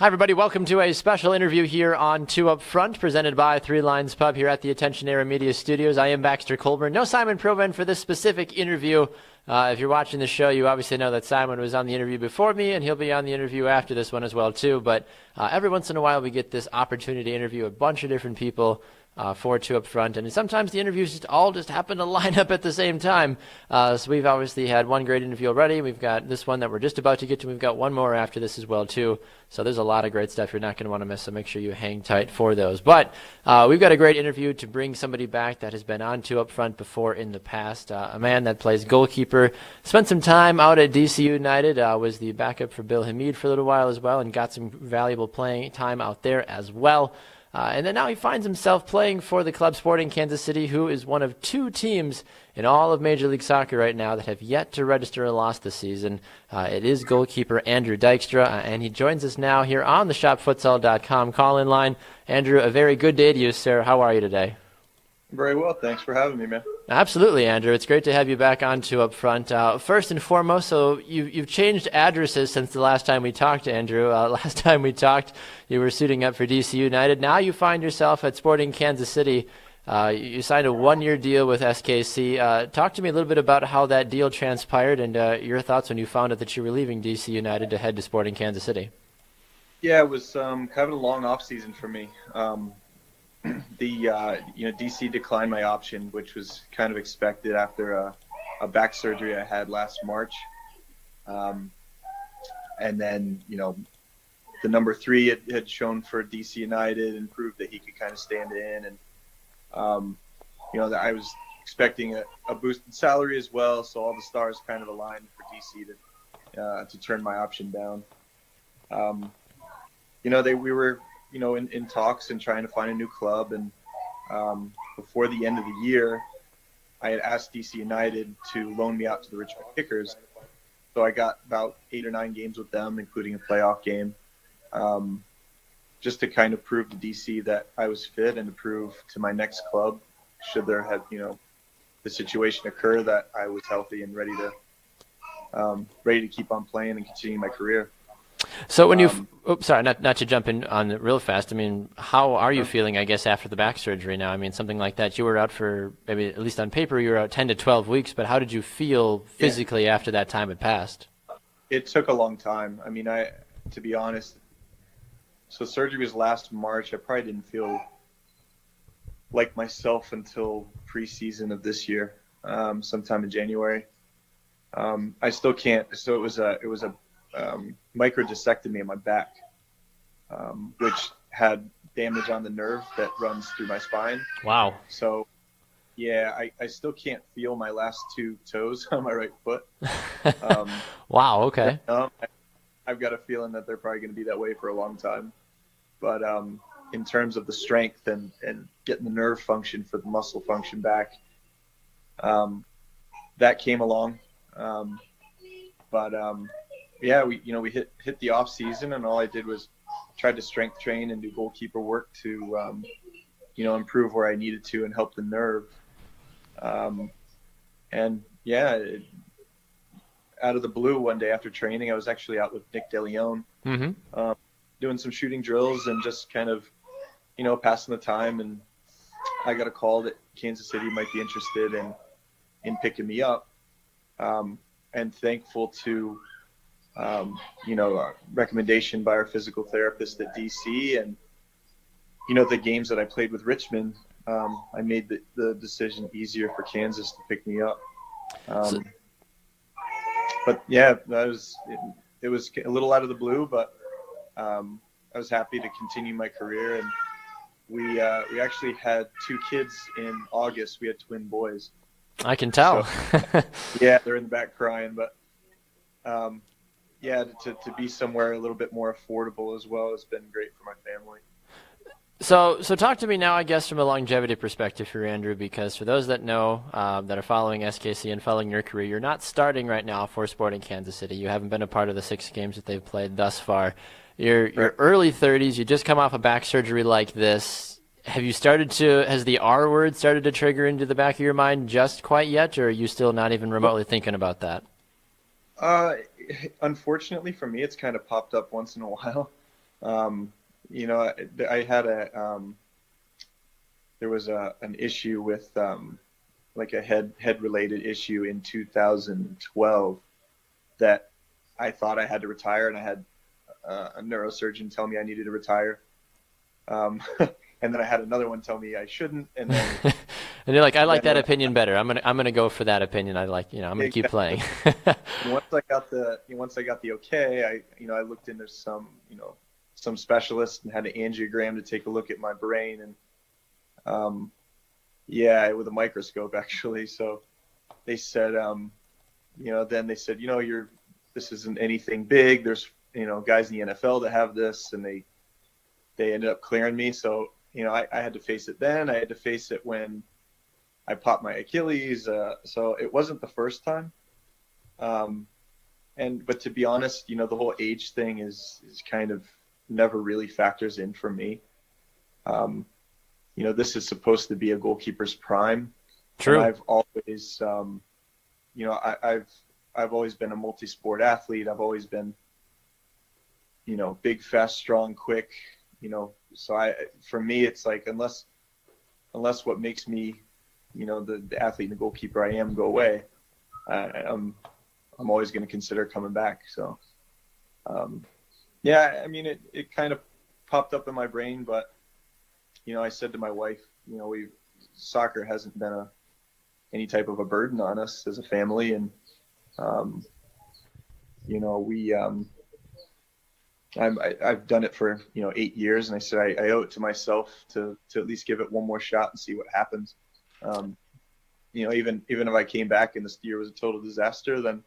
Hi, everybody. Welcome to a special interview here on Two Up Front, presented by Three Lines Pub here at the Attention Era Media Studios. I am Baxter Colburn. No Simon Provan for this specific interview. If you're watching the show, you obviously know that Simon was on the interview before me, and he'll be on the interview after this one as well, too. But every once in a while, we get this opportunity to interview a bunch of different people for Two Up Front, and sometimes the interviews just happen to line up at the same time. So we've obviously had one great interview already. We've got this one that we're just about to get to. We've got one more after this as well, too. So there's a lot of great stuff you're not going to want to miss, so make sure you hang tight for those. But we've got a great interview to bring somebody back that has been on Two Up Front before in the past. A man that plays goalkeeper, spent some time out at DC United, was the backup for Bill Hamid for a little while as well, and got some valuable playing time out there as well. And then now he finds himself playing for the club Sporting Kansas City, who is one of two teams in all of Major League Soccer right now that have yet to register a loss this season. It is goalkeeper Andrew Dykstra, and he joins us now here on the shopfutsal.com call-in line. Andrew, a very good day to you, sir. How are you today? Very well. Thanks for having me, man. Absolutely, Andrew. It's great to have you back on Two Up Front. First and foremost, so you've changed addresses since the last time we talked, Andrew. Last time we talked, you were suiting up for DC United. Now you find yourself at Sporting Kansas City. You signed a one-year deal with SKC. Talk to me a little bit about how that deal transpired and your thoughts when you found out that you were leaving DC United to head to Sporting Kansas City. Yeah, it was kind of a long off season for me. DC declined my option, which was kind of expected after a back surgery I had last March. And then, the number 3 had shown for DC United and proved that he could kind of stand in. And, that I was expecting a boosted salary as well. So all the stars kind of aligned for DC to turn my option down. We were in talks and trying to find a new club. And before the end of the year, I had asked DC United to loan me out to the Richmond Kickers. So I got about 8 or 9 games with them, including a playoff game, just to kind of prove to DC that I was fit and to prove to my next club, should there have, the situation occur, that I was healthy and ready to keep on playing and continue my career. So when not to jump in on it real fast. I mean, how are you feeling, I guess, after the back surgery now? I mean, something like that. You were out for, maybe at least on paper, you were out 10 to 12 weeks, but how did you feel physically after that time had passed? It took a long time. I mean, to be honest, so surgery was last March. I probably didn't feel like myself until preseason of this year, sometime in January. I still can't. So it was a microdiscectomy in my back, which had damage on the nerve that runs through my spine. Wow. So, yeah, I still can't feel my last 2 toes on my right foot. Wow, okay. I've got a feeling that they're probably going to be that way for a long time. But in terms of the strength and getting the nerve function for the muscle function back, that came along. Yeah, we hit the off season, and all I did was try to strength train and do goalkeeper work to, improve where I needed to and help the nerve. Out of the blue one day after training, I was actually out with Nick DeLeon, doing some shooting drills and just kind of, passing the time. And I got a call that Kansas City might be interested in picking me up. And thankful to, a recommendation by our physical therapist at DC, and the games that I played with Richmond, I made the decision easier for Kansas to pick me up. But yeah, it was a little out of the blue, but I was happy to continue my career. And we actually had 2 kids in August. We had twin boys. I can tell. So, yeah, they're in the back crying, but to be somewhere a little bit more affordable as well has been great for my family. So talk to me now, I guess, from a longevity perspective here, Andrew, because for those that know, that are following SKC and following your career, you're not starting right now for Sporting Kansas City. You haven't been a part of the 6 games that they've played thus far. You're early 30s. You just come off a back surgery like this. Has the R word started to trigger into the back of your mind just quite yet, or are you still not even remotely thinking about that? Unfortunately for me, it's kind of popped up once in a while. You know, I had there was an issue with like a head related issue in 2012 that I thought I had to retire, and I had a neurosurgeon tell me I needed to retire. And then I had another one tell me I shouldn't, and then And you're like, I like then that when opinion better. I'm gonna go for that opinion. I like, I'm gonna keep exactly playing. once I got the okay, I looked into some specialist and had an angiogram to take a look at my brain, and yeah, with a microscope actually. So they said, then they said, this isn't anything big. There's guys in the NFL that have this, and they ended up clearing me. So I had to face it then. I had to face it when I popped my Achilles. So it wasn't the first time. But to be honest, the whole age thing is kind of never really factors in for me. This is supposed to be a goalkeeper's prime, and True. I've always, I've always been a multi-sport athlete. I've always been, big, fast, strong, quick. So for me, it's like unless what makes me, the athlete and the goalkeeper I am go away, I'm always going to consider coming back. So, yeah, I mean, it kind of popped up in my brain, but I said to my wife, soccer hasn't been any type of a burden on us as a family, and we I've done it for 8 years, and I said I owe it to myself to at least give it one more shot and see what happens. Even if I came back and this year was a total disaster, then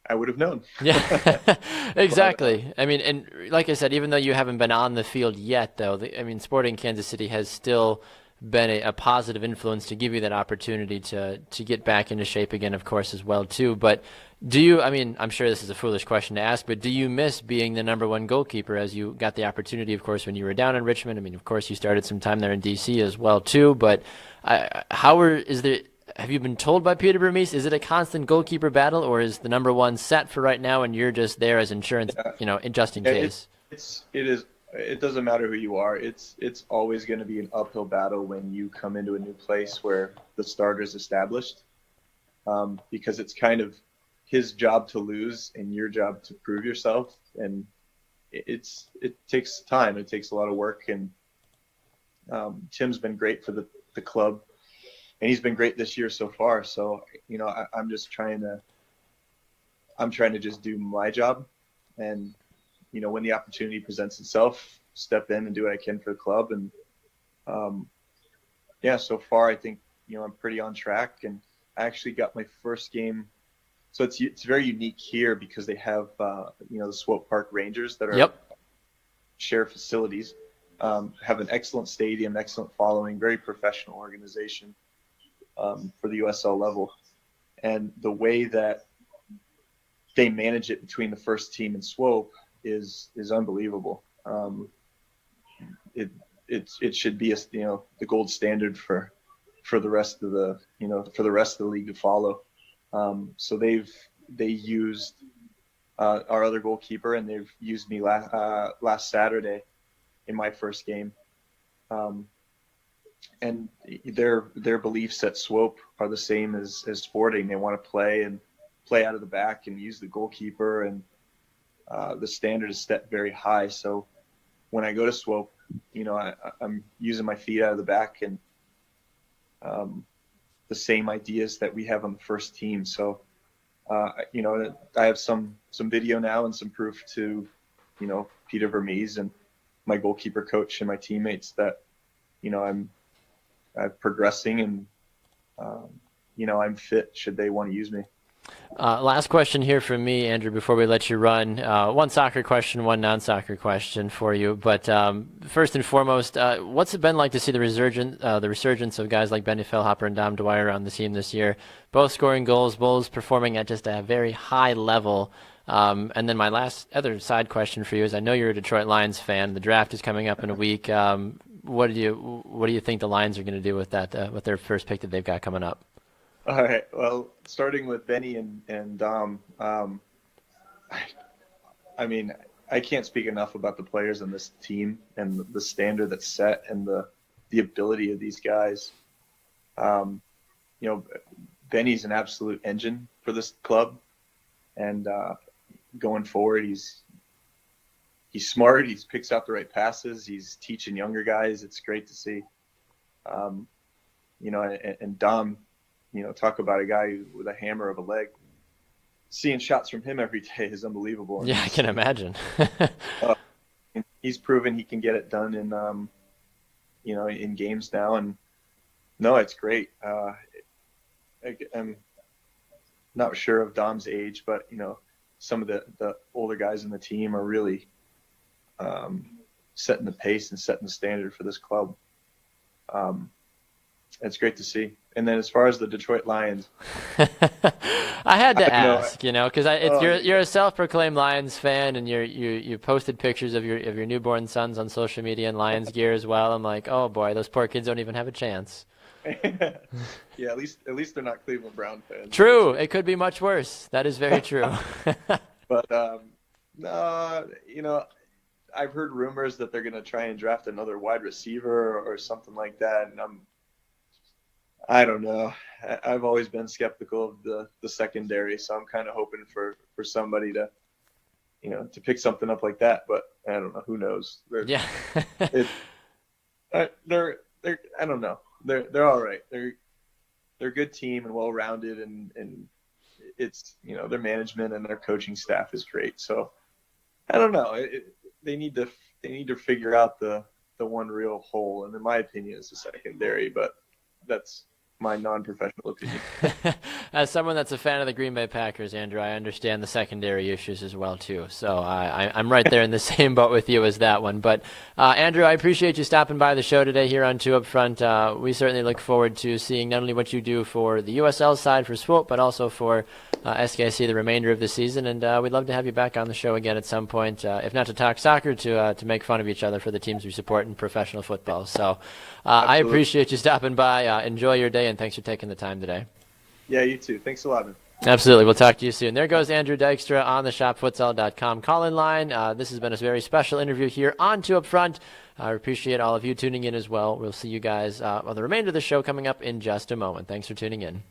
I would have known. Yeah, But exactly. I mean, and like I said, even though you haven't been on the field yet, though, Sporting Kansas City has still been a positive influence to give you that opportunity to get back into shape again, of course, as well, too. But I'm sure this is a foolish question to ask, but do you miss being the number one goalkeeper as you got the opportunity, of course, when you were down in Richmond? I mean, of course, you started some time there in D.C. as well, too. But have you been told by Peter Vermees, is it a constant goalkeeper battle, or is the number one set for right now and you're just there as insurance, yeah, just in it, case? it is. It doesn't matter who you are. It's always going to be an uphill battle when you come into a new place where the starter's established, because it's kind of his job to lose and your job to prove yourself. And it takes time. It takes a lot of work. And Tim's been great for the club, and he's been great this year so far. So I'm just trying to just do my job, and when the opportunity presents itself, step in and do what I can for the club. And yeah, so far I think I'm pretty on track. And I actually got my first game. So it's very unique here because they have the Swope Park Rangers that are Yep. share facilities, have an excellent stadium, excellent following, very professional organization for the USL level. And the way that they manage it between the first team and Swope is unbelievable. It should be the gold standard for the rest of the league to follow. So they used our other goalkeeper, and they've used me last Saturday in my first game. And their beliefs at Swope are the same as Sporting. They want to play out of the back and use the goalkeeper, and the standard is set very high. So when I go to Swope, I'm using my feet out of the back, and the same ideas that we have on the first team. So I have some video now and some proof to Peter Vermees and my goalkeeper coach and my teammates that I'm progressing, and I'm fit should they want to use me. Last question here from me, Andrew, before we let you run. One soccer question, one non-soccer question for you. But first and foremost, what's it been like to see the resurgence of guys like Benny Fellhopper and Dom Dwyer on the team this year, both scoring goals, both performing at just a very high level? And then my other side question for you is, I know you're a Detroit Lions fan. The draft is coming up in a week. What do you think the Lions are going to do with that, with their first pick that they've got coming up? All right. Well, starting with Benny and Dom, I mean, I can't speak enough about the players on this team and the standard that's set and the ability of these guys. Benny's an absolute engine for this club, and going forward, he's smart. He picks out the right passes. He's teaching younger guys. It's great to see. And Dom, talk about a guy with a hammer of a leg. Seeing shots from him every day is unbelievable. Yeah, I can imagine. He's proven he can get it done in games now, and no, it's great. I'm not sure of Dom's age, but some of the older guys in the team are really setting the pace and setting the standard for this club. It's great to see. And then as far as the Detroit Lions, I had to ask, because you're a self-proclaimed Lions fan, and you posted pictures of your newborn sons on social media in Lions gear as well. I'm like, oh boy, those poor kids don't even have a chance. Yeah, at least they're not Cleveland Brown fans. True, it could be much worse. That is very true. But I've heard rumors that they're going to try and draft another wide receiver or something like that, and I don't know. I've always been skeptical of the secondary, so I'm kind of hoping for somebody to pick something up like that. But I don't know. Who knows? Yeah. I don't know. They're all right. They're a good team and well rounded, and it's their management and their coaching staff is great. So I don't know. They need to figure out the one real hole, and in my opinion, it's the secondary. But that's my non-professional opinion. As someone that's a fan of the Green Bay Packers, Andrew, I understand the secondary issues as well too. So I'm right there in the same boat with you as that one. But Andrew, I appreciate you stopping by the show today here on Two Up Front. We certainly look forward to seeing not only what you do for the USL side for Swope, but also for SKC the remainder of the season. And we'd love to have you back on the show again at some point, if not to talk soccer, to make fun of each other for the teams we support in professional football. So I appreciate you stopping by. Enjoy your day, and thanks for taking the time today. Yeah, you too. Thanks a lot, man. Absolutely. We'll talk to you soon. There goes Andrew Dykstra on the shopfutsal.com call-in line. This has been a very special interview here on Two Up Front. I appreciate all of you tuning in as well. We'll see you guys on the remainder of the show coming up in just a moment. Thanks for tuning in.